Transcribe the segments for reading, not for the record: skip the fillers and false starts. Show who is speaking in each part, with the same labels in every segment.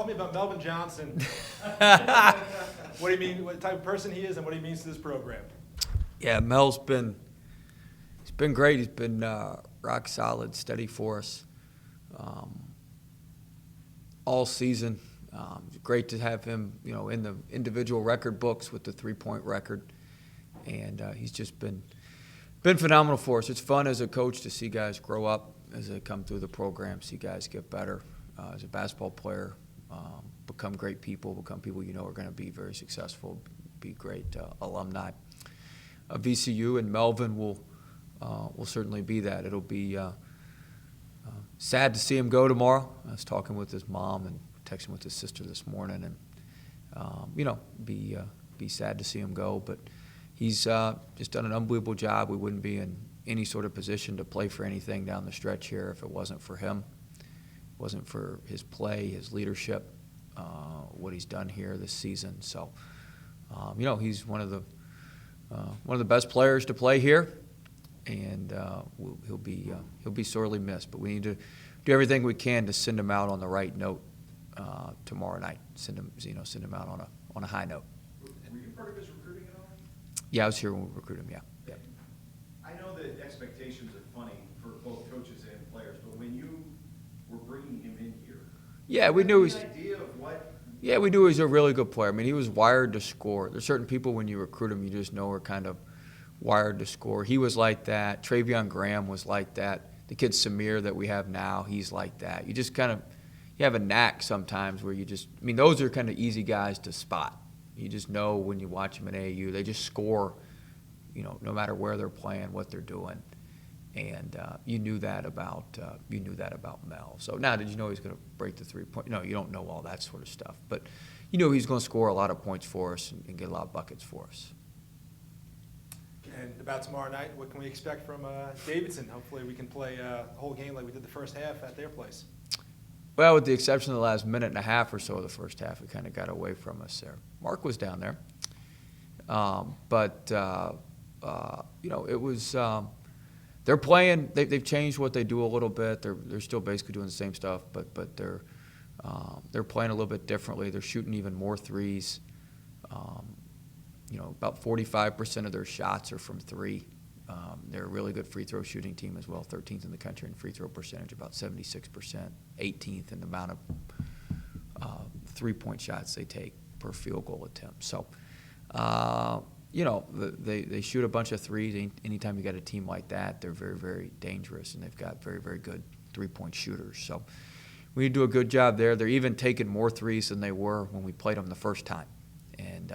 Speaker 1: me about Melvin Johnson. What do you mean? What type of person he is, and what he means to this program?
Speaker 2: Yeah, Mel's been great. He's been rock solid, steady for us all season. It's great to have him, in the individual record books with the 3-point record, and he's just been phenomenal for us. It's fun as a coach to see guys grow up as they come through the program, see guys get better as a basketball player, become great people, become people are going to be very successful, be great alumni. VCU and Melvin will certainly be that. It'll be sad to see him go tomorrow. I was talking with his mom and texting with his sister this morning, and be sad to see him go. But he's just done an unbelievable job. We wouldn't be in any sort of position to play for anything down the stretch here if it wasn't for him. It wasn't for his play, his leadership, what he's done here this season. So, he's one of the best players to play here, and he'll be sorely missed. But we need to do everything we can to send him out on the right note tomorrow night. Send him out on a high note.
Speaker 3: Were you part of his recruiting at all?
Speaker 2: Yeah, I was here when we recruited him. Yeah.
Speaker 3: I know that expectations are funny for both coaches and players, but when you were bringing him in here,
Speaker 2: Yeah, we knew
Speaker 3: an idea of what.
Speaker 2: Yeah, we knew he was a really good player. I mean, he was wired to score. There's certain people when you recruit them, you just know are kind of wired to score. He was like that. Travion Graham was like that. The kid Samir that we have now, he's like that. You just kind of you have a knack sometimes where those are kind of easy guys to spot. You just know when you watch them in AAU, they just score, no matter where they're playing, what they're doing. And you knew that about Mel. So now, did you know he's going to break the 3-point? No, you don't know all that sort of stuff. But you knew he's going to score a lot of points for us and get a lot of buckets for us.
Speaker 1: And about tomorrow night, what can we expect from Davidson? Hopefully we can play the whole game like we did the first half at their place.
Speaker 2: Well, with the exception of the last minute and a half or so of the first half, it kind of got away from us there. Mark was down there. It was they're playing. They've changed what they do a little bit. They're still basically doing the same stuff, but they're playing a little bit differently. They're shooting even more threes. About 45% of their shots are from three. They're a really good free throw shooting team as well, 13th in the country in free throw percentage, about 76%, 18th in the amount of 3-point shots they take per field goal attempt. So, they shoot a bunch of threes. Anytime you got a team like that, they're very, very dangerous, and they've got very, very good 3-point shooters. So we need to do a good job there. They're even taking more threes than they were when we played them the first time. And,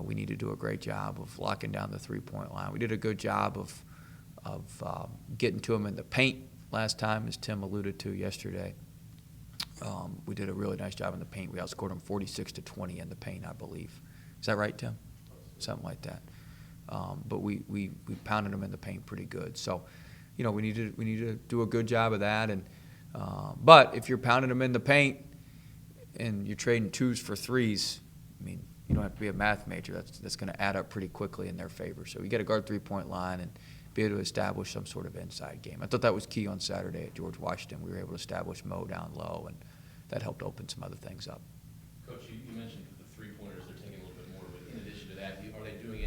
Speaker 2: we need to do a great job of locking down the 3-point line. We did a good job of getting to them in the paint last time, as Tim alluded to yesterday. We did a really nice job in the paint. We outscored them 46-20 in the paint, I believe. Is that right, Tim? Something like that. But we pounded them in the paint pretty good. So, we need to do a good job of that. And but if you're pounding them in the paint and you're trading twos for threes, you don't have to be a math major. That's going to add up pretty quickly in their favor. So you got to guard 3-point line and be able to establish some sort of inside game. I thought that was key on Saturday at George Washington. We were able to establish Mo down low, and that helped open some other things up.
Speaker 4: Coach, you mentioned the 3-pointers. They're taking a little bit more, but in addition to that, are they doing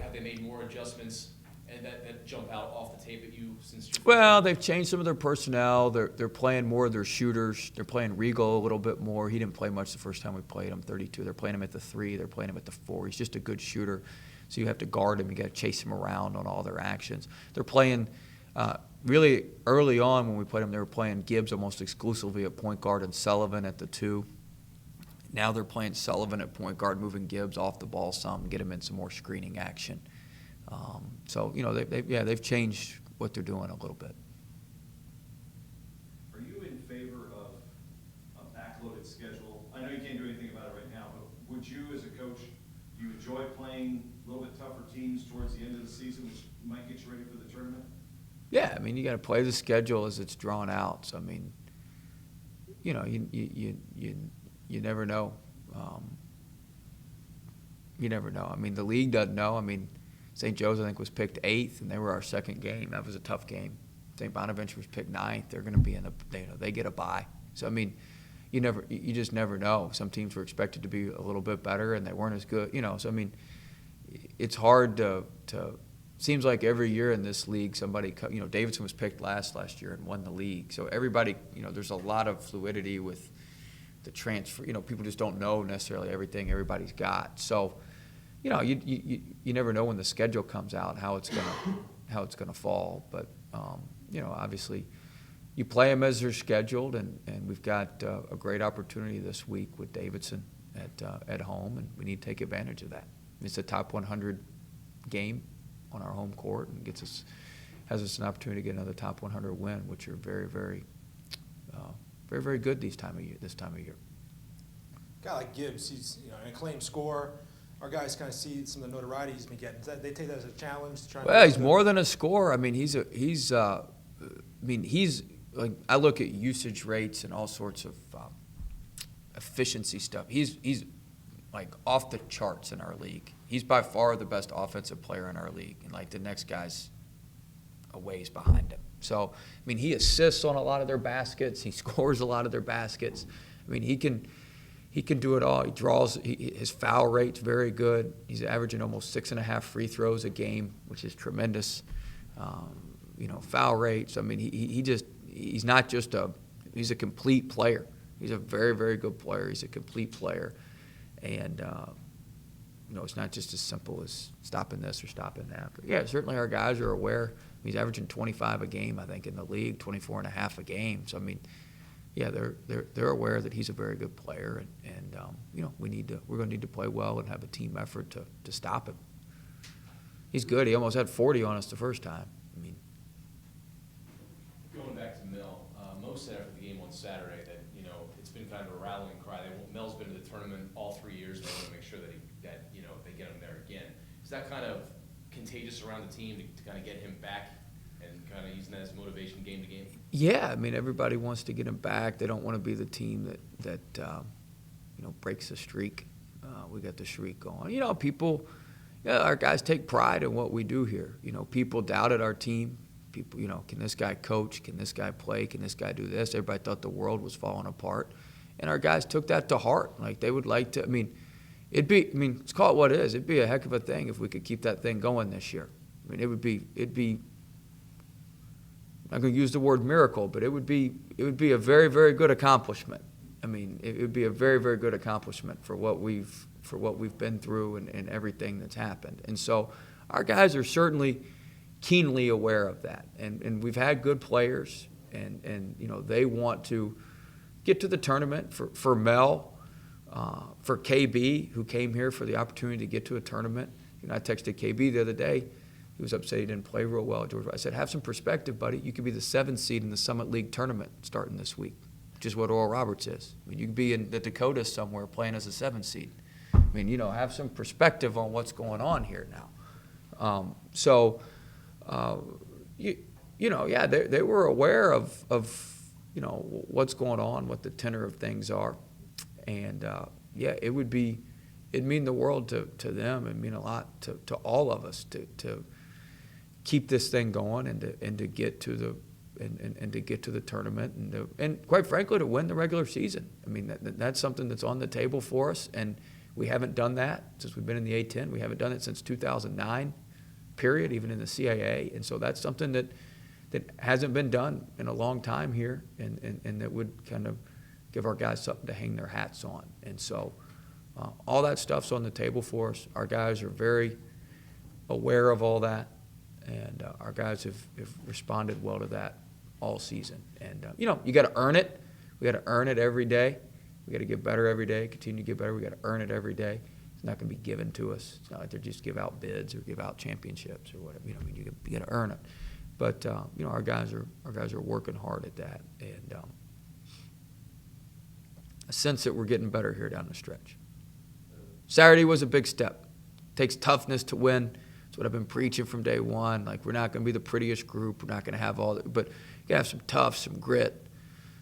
Speaker 4: have they made more adjustments and that jump out off the tape at you since you're?
Speaker 2: Well, they've changed some of their personnel. They're playing more of their shooters. They're playing Regal a little bit more. He didn't play much the first time we played him, 32. They're playing him at the 3. They're playing him at the 4. He's just a good shooter. So you have to guard him. You got to chase him around on all their actions. They're playing really early on when we played them, they were playing Gibbs almost exclusively at point guard and Sullivan at the 2. Now they're playing Sullivan at point guard, moving Gibbs off the ball some, get him in some more screening action. They've changed what they're doing a little bit.
Speaker 3: Are you in favor of a backloaded schedule? I know you can't do anything about it right now, but would you, as a coach, do you enjoy playing a little bit tougher teams towards the end of the season, which might get you ready for the tournament?
Speaker 2: Yeah, you got to play the schedule as it's drawn out. So you never know. You never know. The league doesn't know. St. Joe's, I think, was picked 8th, and they were our second game. That was a tough game. St. Bonaventure was picked 9th. They're going to be in they get a bye. So, you just never know. Some teams were expected to be a little bit better, and they weren't as good. So I mean, it's hard to. Seems like every year in this league, somebody, Davidson was picked last year and won the league. So everybody, there's a lot of fluidity with the transfer. People just don't know necessarily everything everybody's got. So, you never know when the schedule comes out how it's gonna fall. But obviously, you play them as they're scheduled, and we've got a great opportunity this week with Davidson at home, and we need to take advantage of that. It's a top 100 game on our home court, and has us an opportunity to get another top 100 win, which are very, very, very, very good this time of year.
Speaker 1: A guy like Gibbs, he's an acclaimed scorer. Our guys kind of see some of the notoriety he's been getting. They take that as a challenge.
Speaker 2: Well, he's more than a scorer. I mean, he's like, I look at usage rates and all sorts of efficiency stuff. He's like off the charts in our league. He's by far the best offensive player in our league, and like the next guy's a ways behind him. So, I mean, he assists on a lot of their baskets. He scores a lot of their baskets. I mean, he can do it all. He draws. His foul rate's very good. He's averaging almost 6.5 free throws a game, which is tremendous. Foul rates. I mean, he's not just he's a complete player. He's a very, very good player. He's a complete player, and it's not just as simple as stopping this or stopping that. But yeah, certainly our guys are aware. He's averaging 25 a game, I think, in the league, 24.5 a game. So I mean, yeah, they're aware that he's a very good player, and we're going to need to play well and have a team effort to stop him. He's good. He almost had 40 on us the first time. I mean,
Speaker 4: going back to Mel, Mo said after the game on Saturday that it's been kind of a rallying cry. Mel's been to the tournament all 3 years. They want to make sure that they get him there again. Is that kind of contagious around the team to kind of get him back and kind of using that as motivation game to game?
Speaker 2: Yeah, I mean, everybody wants to get him back. They don't want to be the team that breaks the streak. We got the streak going. Our guys take pride in what we do here. People doubted our team. People, can this guy coach? Can this guy play? Can this guy do this? Everybody thought the world was falling apart. And our guys took that to heart. Like, they would like to, let's call it what it is. It'd be a heck of a thing if we could keep that thing going this year. I mean, it'd be, I'm going to use the word miracle, but it would be a very, very good accomplishment. I mean, it would be a very, very good accomplishment for what we've been through and everything that's happened. And so our guys are certainly keenly aware of that. And we've had good players, and they want to get to the tournament. For Mel, for KB, who came here for the opportunity to get to a tournament. I texted KB the other day. He was upset he didn't play real well at Georgia. I said, have some perspective, buddy. You could be the 7th seed in the Summit League tournament starting this week, which is what Oral Roberts is. I mean, you could be in the Dakotas somewhere playing as a 7th seed. I mean, have some perspective on what's going on here now. They were aware of what's going on, what the tenor of things are. And, it'd mean the world to them. It'd mean a lot to all of us to keep this thing going and to get to the tournament and quite frankly to win the regular season. I mean, that's something that's on the table for us, and we haven't done that since we've been in the A-10. We haven't done it since 2009, period, even in the CAA. And so that's something that hasn't been done in a long time here, and that would kind of give our guys something to hang their hats on. And so all that stuff's on the table for us. Our guys are very aware of all that, and our guys have responded well to that all season. And, you got to earn it. We got to earn it every day. We got to get better every day, continue to get better. We got to earn it every day. It's not going to be given to us. It's not like they just give out bids or give out championships or whatever. You got to earn it. But our guys are working hard at that, and a sense that we're getting better here down the stretch. Saturday was a big step. Takes toughness to win. That's what I've been preaching from day one. Like, we're not going to be the prettiest group. We're not going to have all that, but you got to have some tough, some grit,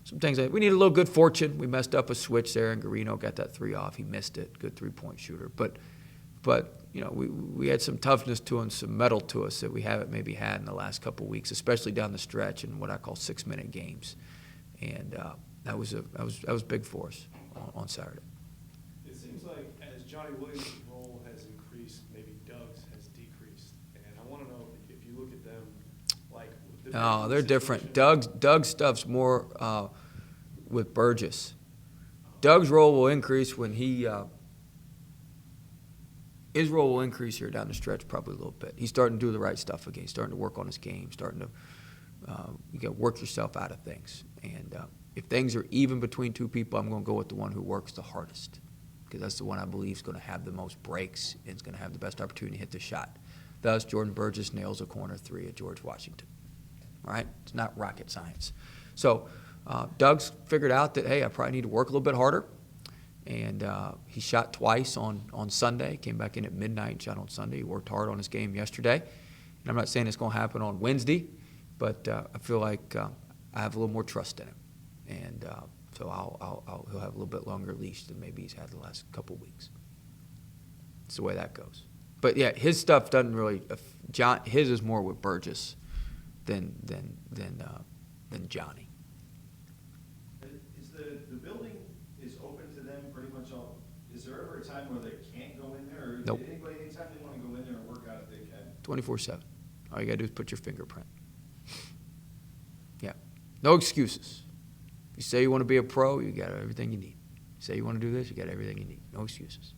Speaker 2: some things like we need a little good fortune. We messed up a switch there, and Garino got that 3 off. He missed it. Good 3-point shooter, but we had some toughness to and some mettle to us that we haven't maybe had in the last couple of weeks, especially down the stretch in what I call 6-minute games, and that was big for us on Saturday.
Speaker 5: It seems like as Johnny Williams' role has increased, maybe Doug's has decreased. And I want to know if you look at them, like.
Speaker 2: No, they're different. Doug's stuff's more with Burgess. Doug's role will increase when his role will increase here down the stretch probably a little bit. He's starting to do the right stuff again. He's starting to work on his game, starting to you got to work yourself out of things. And if things are even between two people, I'm going to go with the one who works the hardest, because that's the one I believe is going to have the most breaks and is going to have the best opportunity to hit the shot. Thus, Jordan Burgess nails a corner three at George Washington. All right? It's not rocket science. So Doug's figured out that, hey, I probably need to work a little bit harder. And he shot twice on Sunday, came back in at midnight, shot on Sunday. He worked hard on his game yesterday. And I'm not saying it's going to happen on Wednesday, but I feel like I have a little more trust in him. And so he'll have a little bit longer leash than maybe he's had the last couple of weeks. It's the way that goes. But, yeah, his stuff doesn't really his is more with Burgess than Johnny.
Speaker 3: Is the building is open to them pretty much all, is there ever a time where they can't go in there? Or
Speaker 2: Nope.
Speaker 3: Anytime they want to go in there and work out, they can?
Speaker 2: 24/7. All you got to do is put your fingerprint. Yeah. No excuses. If you say you want to be a pro, you got everything you need. You say you want to do this, you got everything you need. No excuses.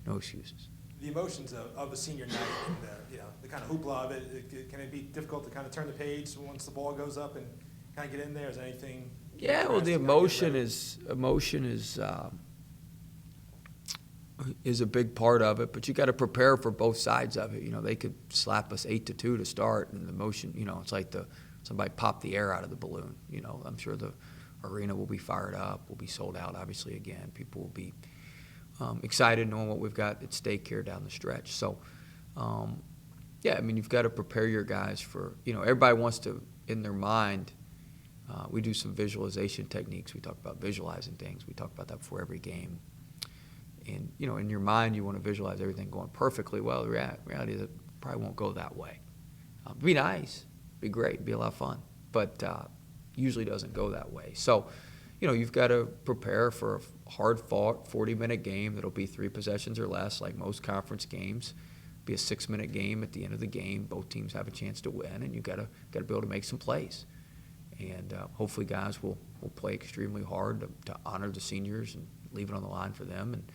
Speaker 2: No excuses.
Speaker 1: The emotions of a senior night and the kind of hoopla of it, can it be difficult to kind of turn the page once the ball goes up and kind of get in there? Is there anything?
Speaker 2: Yeah, well, the emotion is a big part of it, but you got to prepare for both sides of it. You know, they could slap us 8-2 to start, and the emotion, it's like somebody popped the air out of the balloon. You know, I'm sure the arena will be fired up, will be sold out, obviously, again. People will be excited knowing what we've got at stake here down the stretch. So, yeah, I mean, you've got to prepare your guys for, everybody wants to, in their mind, we do some visualization techniques. We talk about visualizing things. We talk about that before every game. And, in your mind, you want to visualize everything going perfectly. Well, the reality is it probably won't go that way. It'd be nice. It'd be great. It'd be a lot of fun. But usually doesn't go that way. So, you've got to prepare for a hard-fought 40-minute game that'll be 3 possessions or less, like most conference games. Be a 6-minute game at the end of the game. Both teams have a chance to win, and you've got to be able to make some plays. And hopefully guys will play extremely hard to honor the seniors and leave it on the line for them and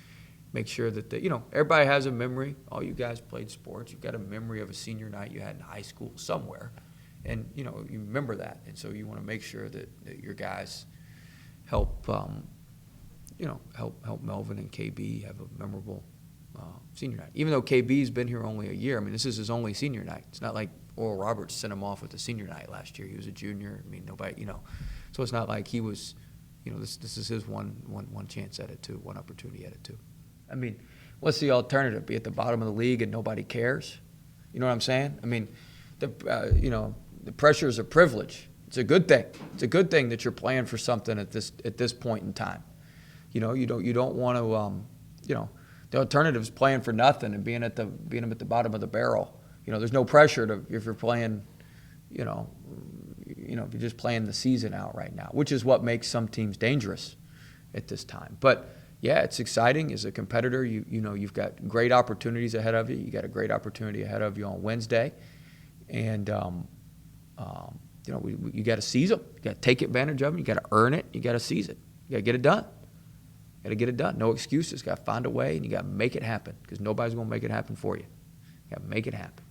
Speaker 2: make sure that, everybody has a memory. All you guys played sports. You've got a memory of a senior night you had in high school somewhere. And, you remember that. And so you want to make sure that your guys help Melvin and KB have a memorable senior night. Even though KB's been here only a year, I mean, this is his only senior night. It's not like Oral Roberts sent him off with the senior night last year. He was a junior. I mean, nobody, so it's not like he was, this is his one chance at it too, one opportunity at it too. I mean, what's the alternative? Be at the bottom of the league and nobody cares? You know what I'm saying? I mean, the pressure is a privilege. It's a good thing. It's a good thing that you're playing for something at this point in time. You don't want to, the alternative is playing for nothing and being at the bottom of the barrel. There's no pressure if you're playing, if you're just playing the season out right now, which is what makes some teams dangerous at this time. But yeah, it's exciting as a competitor. You've got great opportunities ahead of you. You got a great opportunity ahead of you on Wednesday, and you got to seize them. You got to take advantage of them. You got to earn it. You got to seize it. You got to get it done. Got to get it done. No excuses. Got to find a way, and you got to make it happen because nobody's going to make it happen for you. You got to make it happen.